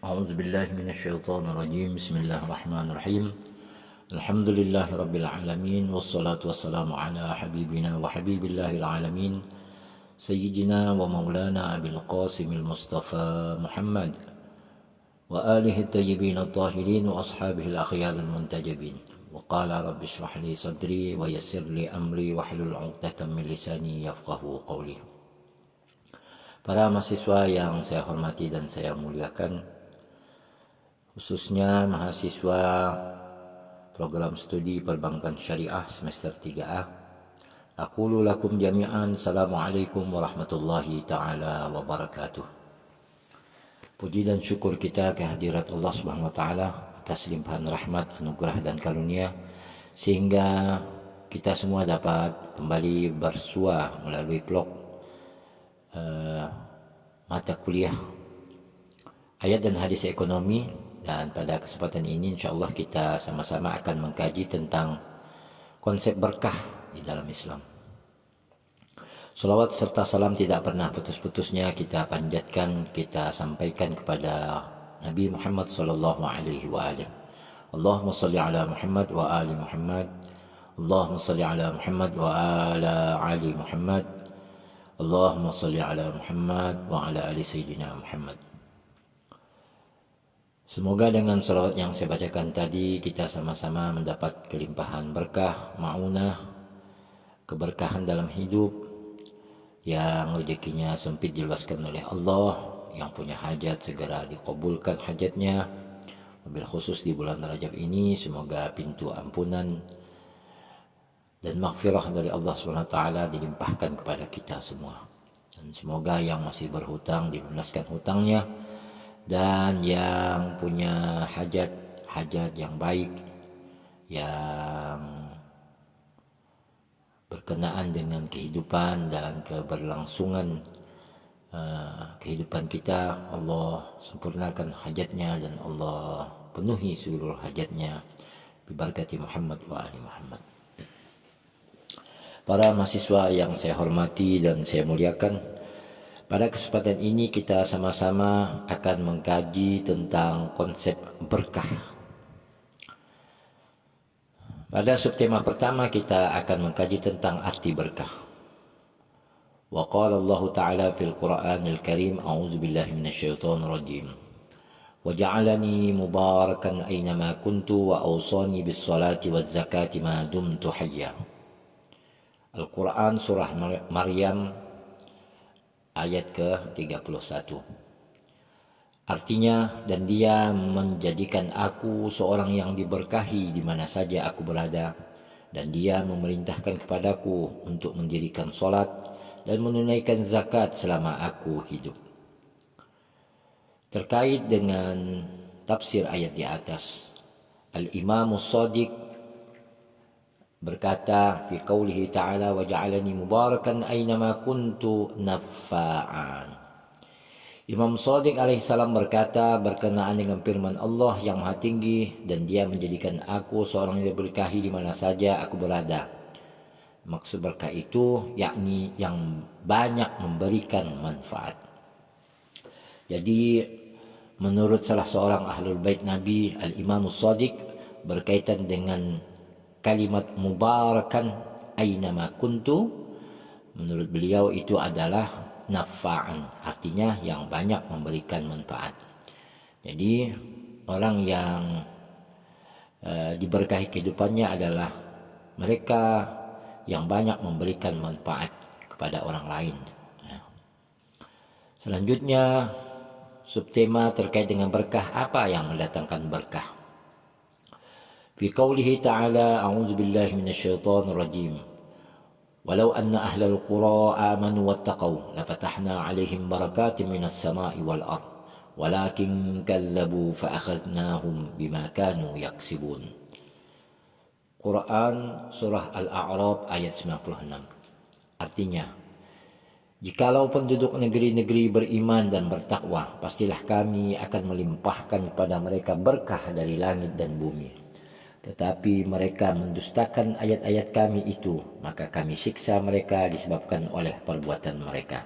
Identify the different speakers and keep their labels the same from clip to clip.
Speaker 1: أعوذ بالله من الشيطان الرجيم. بسم الله الرحمن الرحيم. الحمد لله رب العالمين، والصلاة والسلام على حبيبنا وحبيب الله العالمين سيدنا ومولانا أبي القاسم المصطفى محمد وآله الطيبين الطاهرين وأصحابه الأخيار المنتجبين. وقال رب اشرح لي صدري ويسر لي أمري واحلل عقدة من لساني يفقه قولي. Para mahasiswa yang saya hormati dan saya muliakan, khususnya mahasiswa program studi perbankan syariah semester 3A, aqulu lakum jami'an assalamualaikum warahmatullahi ta'ala wabarakatuh. Puji dan syukur kita kehadirat Allah Subhanahu wa taala atas limpahan rahmat, anugerah dan karunia sehingga kita semua dapat kembali bersua melalui blog mata kuliah ayat dan hadis ekonomi, dan pada kesempatan ini insyaallah kita sama-sama akan mengkaji tentang konsep berkah di dalam Islam. Salawat serta salam tidak pernah putus-putusnya kita panjatkan, kita sampaikan kepada Nabi Muhammad sallallahu alaihi wa alihi. Allahumma salli ala Muhammad wa ali Muhammad. Allahumma salli ala Muhammad wa ala ali Muhammad. Allahumma salli ala Muhammad wa ala ali Sayyidina Muhammad. Semoga dengan salawat yang saya bacakan tadi kita sama-sama mendapat kelimpahan berkah, ma'unah, keberkahan dalam hidup, yang rezekinya sempit diluaskan oleh Allah, yang punya hajat segera dikabulkan hajatnya. Wabil khusus di bulan Rajab ini semoga pintu ampunan dan maghfirah dari Allah SWT dilimpahkan kepada kita semua. Dan semoga yang masih berhutang dilunaskan hutangnya, dan yang punya hajat yang baik, yang berkenaan dengan kehidupan dan keberlangsungan kehidupan kita, Allah sempurnakan hajatnya dan Allah penuhi seluruh hajatnya bibarakati Muhammad wa ali Muhammad. Para mahasiswa yang saya hormati dan saya muliakan, pada kesempatan ini kita sama-sama akan mengkaji tentang konsep berkah. Pada subtema pertama kita akan mengkaji tentang arti berkah. Wa qala Allah Ta'ala fil Qur'anil Karim, a'udzu billahi minasyaitonir rajim. Wa ja'alani mubarakan aynama kuntu wa awsani bis salati waz zakati ma dumtu hayya. Al-Quran surah Maryam ayat ke-31. Artinya, dan dia menjadikan aku seorang yang diberkahi di mana saja aku berada, dan dia memerintahkan kepadaku untuk mendirikan solat dan menunaikan zakat selama aku hidup. Terkait dengan tafsir ayat di atas, Al-Imam Shadiq berkata fi qaulihi ta'ala wa ja'alani mubarakan aynama kuntu naffa'an. Imam Shadiq alaihissalam berkata berkenaan dengan firman Allah yang Maha Tinggi, dan dia menjadikan aku seorang yang diberkahi di mana saja aku berada. Maksud berkah itu yakni yang banyak memberikan manfaat. Jadi menurut salah seorang ahlul bait Nabi, Al-Imam Shadiq, berkaitan dengan kalimat mubarakan aynama kuntu, menurut beliau itu adalah nafa'an, artinya yang banyak memberikan manfaat. Jadi orang yang diberkahi kehidupannya adalah mereka yang banyak memberikan manfaat kepada orang lain. Selanjutnya subtema terkait dengan berkah, apa yang mendatangkan berkah. Fi qawlihi ta'ala a'udzu billahi minasyaitonir rajim. Walau anna ahlal qura amanu wattaqau lafatahna 'alaihim barakatin minas sama'i wal ard walakin kallabu fa akhadnahum bima kanu yaksibun. Quran surah Al-A'raf ayat 96. Artinya, jikalau penduduk negeri-negeri beriman dan bertakwa, pastilah kami akan melimpahkan kepada mereka berkah dari langit dan bumi. Tetapi mereka mendustakan ayat-ayat kami itu, maka kami siksa mereka disebabkan oleh perbuatan mereka.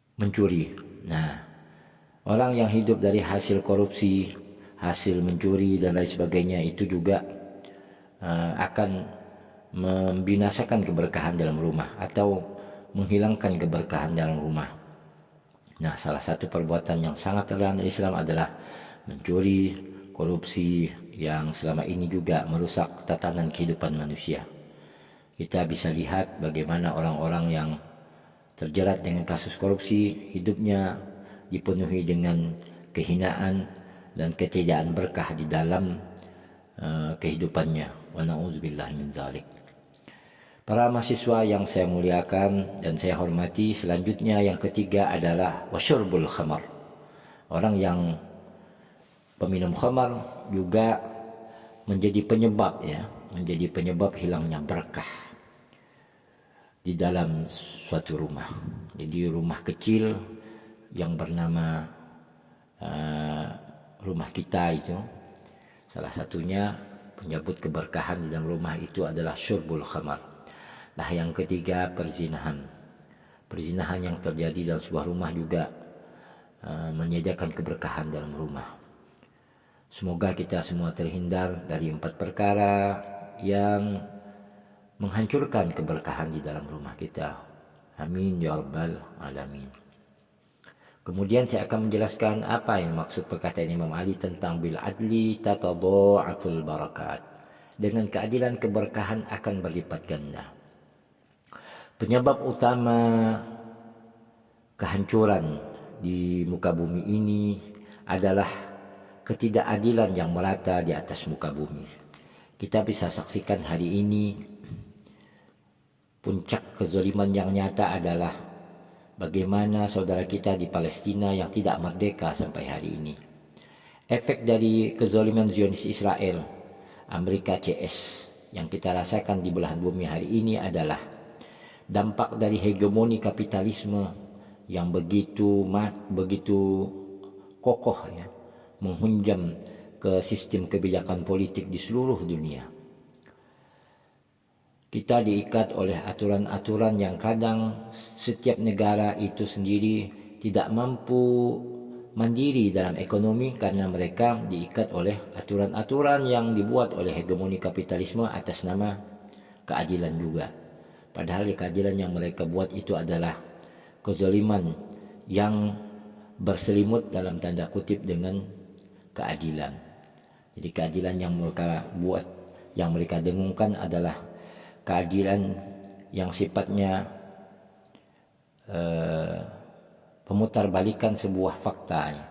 Speaker 1: mencuri. Nah, orang yang hidup dari hasil korupsi, hasil mencuri dan lain sebagainya itu juga akan membinasakan keberkahan dalam rumah atau menghilangkan keberkahan dalam rumah. Nah, salah satu perbuatan yang sangat terlarang di Islam adalah mencuri, korupsi yang selama ini juga merusak tatanan kehidupan manusia. Kita bisa lihat bagaimana orang-orang yang terjerat dengan kasus korupsi, hidupnya dipenuhi dengan kehinaan dan ketiadaan berkah di dalam kehidupannya. Wa na'udzubillahi min dzalik. Para mahasiswa yang saya muliakan dan saya hormati, selanjutnya yang ketiga adalah wasyurbul khamar. Orang yang peminum khamar juga menjadi penyebab hilangnya berkah di dalam suatu rumah. Jadi rumah kecil yang bernama rumah kita itu, salah satunya penyebut keberkahan di dalam rumah itu adalah syurbul khamar. Nah, yang ketiga perzinahan. Perzinahan yang terjadi dalam sebuah rumah juga menyediakan keberkahan dalam rumah. Semoga kita semua terhindar dari 4 perkara yang menghancurkan keberkahan di dalam rumah kita. Amin ya rabbal alamin. Kemudian saya akan menjelaskan apa yang maksud perkataan Imam Ali tentang bil adli tatadha'aful barakat. Dengan keadilan keberkahan akan berlipat ganda. Penyebab utama kehancuran di muka bumi ini adalah ketidakadilan yang merata di atas muka bumi. Kita bisa saksikan hari ini puncak kezaliman yang nyata adalah bagaimana saudara kita di Palestina yang tidak merdeka sampai hari ini. Efek dari kezaliman Zionis Israel, Amerika CS yang kita rasakan di belahan bumi hari ini adalah dampak dari hegemoni kapitalisme yang begitu kokoh ya, menghunjam ke sistem kebijakan politik di seluruh dunia. Kita diikat oleh aturan-aturan yang kadang setiap negara itu sendiri tidak mampu mandiri dalam ekonomi karena mereka diikat oleh aturan-aturan yang dibuat oleh hegemoni kapitalisme atas nama keadilan juga. Padahal keadilan yang mereka buat itu adalah kezaliman yang berselimut dalam tanda kutip dengan keadilan. Jadi keadilan yang mereka buat, yang mereka dengungkan adalah keadilan yang sifatnya pemutarbalikan sebuah fakta,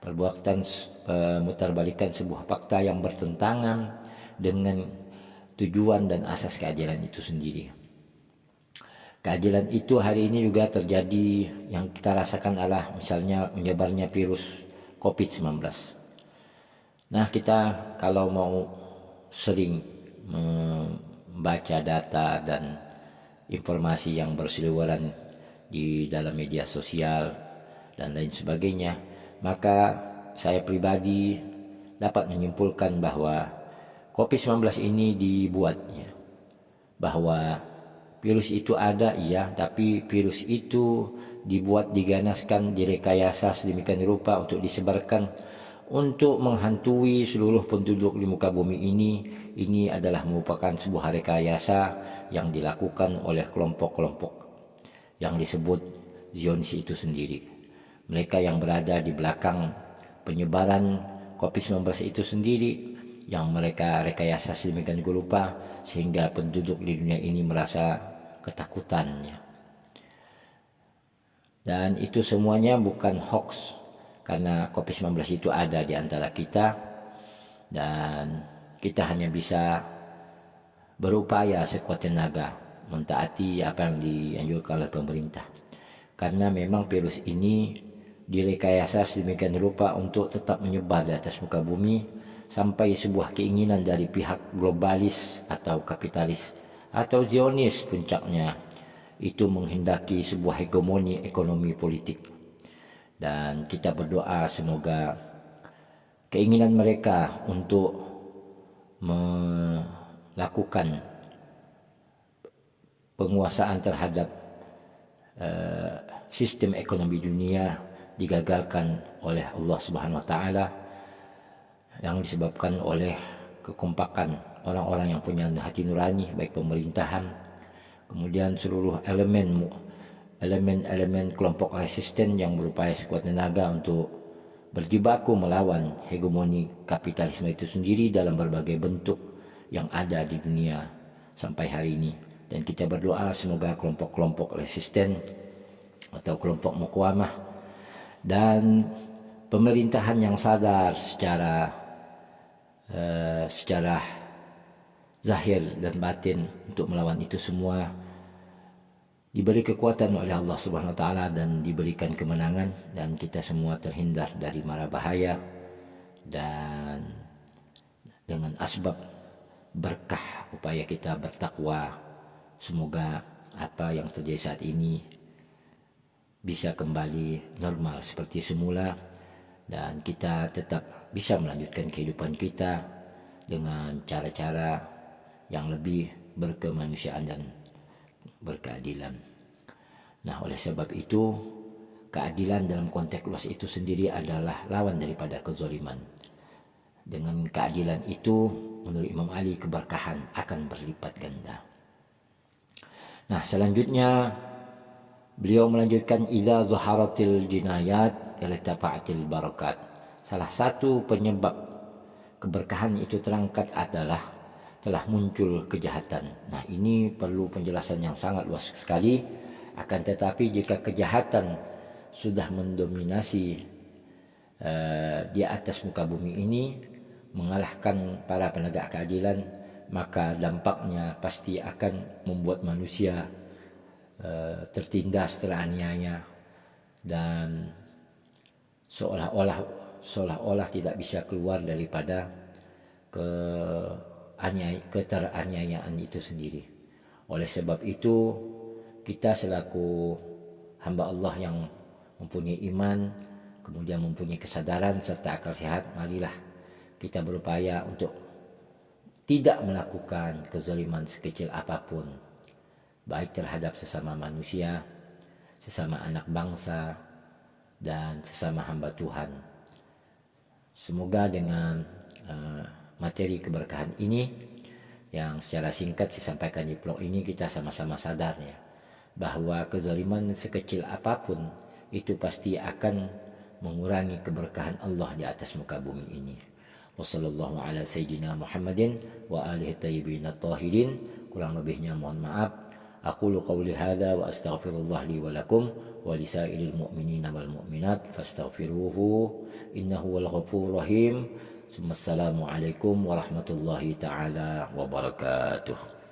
Speaker 1: pemutarbalikan sebuah fakta yang bertentangan dengan tujuan dan asas keadilan itu sendiri. Keadilan itu hari ini juga terjadi, yang kita rasakan adalah misalnya menyebarnya virus COVID-19. Nah, kita kalau mau sering membaca data dan informasi yang berseliweran di dalam media sosial dan lain sebagainya, maka saya pribadi dapat menyimpulkan bahwa COVID-19 ini dibuatnya, bahwa virus itu ada, iya, tapi virus itu dibuat, diganaskan, direkayasa sedemikian rupa untuk disebarkan untuk menghantui seluruh penduduk di muka bumi ini. Ini adalah merupakan sebuah rekayasa yang dilakukan oleh kelompok-kelompok yang disebut Zionis itu sendiri. Mereka yang berada di belakang penyebaran COVID-19 itu sendiri, yang mereka rekayasa sedemikian rupa sehingga penduduk di dunia ini merasa ketakutannya. Dan itu semuanya bukan hoax, karena COVID-19 itu ada di antara kita dan kita hanya bisa berupaya sekuat tenaga mentaati apa yang dianjurkan oleh pemerintah, karena memang virus ini direkayasa sedemikian rupa untuk tetap menyebar di atas muka bumi sampai sebuah keinginan dari pihak globalis atau kapitalis atau Zionis puncaknya itu menghendaki sebuah hegemoni ekonomi politik. Dan kita berdoa semoga keinginan mereka untuk melakukan penguasaan terhadap sistem ekonomi dunia digagalkan oleh Allah Subhanahu wa taala yang disebabkan oleh kekompakan orang-orang yang punya hati nurani, baik pemerintahan, kemudian seluruh elemen kelompok resisten yang berupaya sekuat tenaga untuk berjibaku melawan hegemoni kapitalisme itu sendiri dalam berbagai bentuk yang ada di dunia sampai hari ini. Dan kita berdoa semoga kelompok-kelompok resisten atau kelompok muqawamah dan pemerintahan yang sadar secara zahir dan batin untuk melawan itu semua diberi kekuatan oleh Allah Subhanahu wa taala dan diberikan kemenangan, dan kita semua terhindar dari mara bahaya, dan dengan asbab berkah upaya kita bertakwa, semoga apa yang terjadi saat ini bisa kembali normal seperti semula dan kita tetap bisa melanjutkan kehidupan kita dengan cara-cara yang lebih berkemanusiaan dan berkeadilan. Nah, oleh sebab itu keadilan dalam konteks luas itu sendiri adalah lawan daripada kezaliman. Dengan keadilan itu menurut Imam Ali keberkahan akan berlipat ganda. Nah, selanjutnya beliau melanjutkan idza zaharatil jinayat irtafa'atil barakat. Salah satu penyebab keberkahan itu terangkat adalah telah muncul kejahatan. Nah, ini perlu penjelasan yang sangat luas sekali. Akan tetapi jika kejahatan sudah mendominasi di atas muka bumi ini, mengalahkan para penegak keadilan, maka dampaknya pasti akan membuat manusia tertindas, teraniaya, dan seolah-olah tidak bisa keluar daripada keteraniayaan itu sendiri. Oleh sebab itu, kita selaku hamba Allah yang mempunyai iman, kemudian mempunyai kesadaran serta akal sehat, marilah kita berupaya untuk tidak melakukan kezaliman sekecil apapun, baik terhadap sesama manusia, sesama anak bangsa, dan sesama hamba Tuhan. Semoga dengan materi keberkahan ini yang secara singkat disampaikan di vlog ini, kita sama-sama sadar ya, bahwa kezaliman sekecil apapun itu pasti akan mengurangi keberkahan Allah di atas muka bumi ini. Wassallallahu ala sayyidina Muhammadin wa alihi tayyibin at-tahirin. Kurang lebihnya mohon maaf. Aqulu qawli hadza wa astaghfirullah li wa lakum wa lisairil mu'minina wal mu'minat fastaghfiruhu innahu wal ghafurur rahim. Assalamualaikum warahmatullahi taala wabarakatuh.